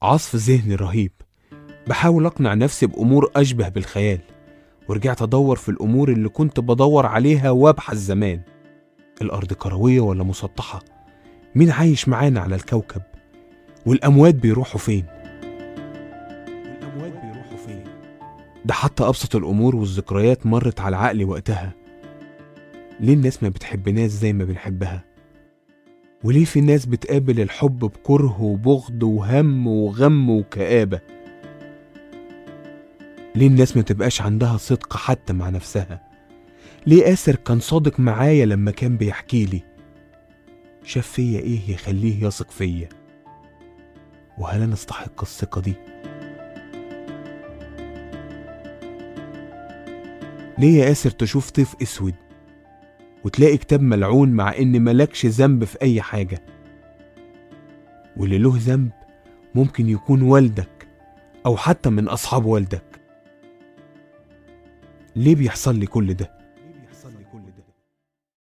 عصف ذهني رهيب، بحاول أقنع نفسي بأمور أشبه بالخيال، ورجعت أدور في الأمور اللي كنت بدور عليها وأبحث زمان. الأرض كروية ولا مسطحة؟ مين عايش معانا على الكوكب؟ والأموات بيروحوا فين؟ ده حتى أبسط الأمور والذكريات مرت على عقلي وقتها. ليه الناس ما بتحبناش زي ما بنحبها؟ وليه في ناس بتقابل الحب بكره وبغض وهم وغم وكآبة؟ ليه الناس ما تبقاش عندها صدق حتى مع نفسها؟ ليه آسر كان صادق معايا لما كان بيحكي لي؟ شاف فيا ايه يخليه يثق فيا؟ وهل انا استحق الثقة دي؟ ليه يا آسر تشوف طيف اسود وتلاقي كتاب ملعون مع ان ملكش ذنب في اي حاجة؟ واللي له ذنب ممكن يكون والدك او حتى من اصحاب والدك. ليه بيحصل لي كل ده؟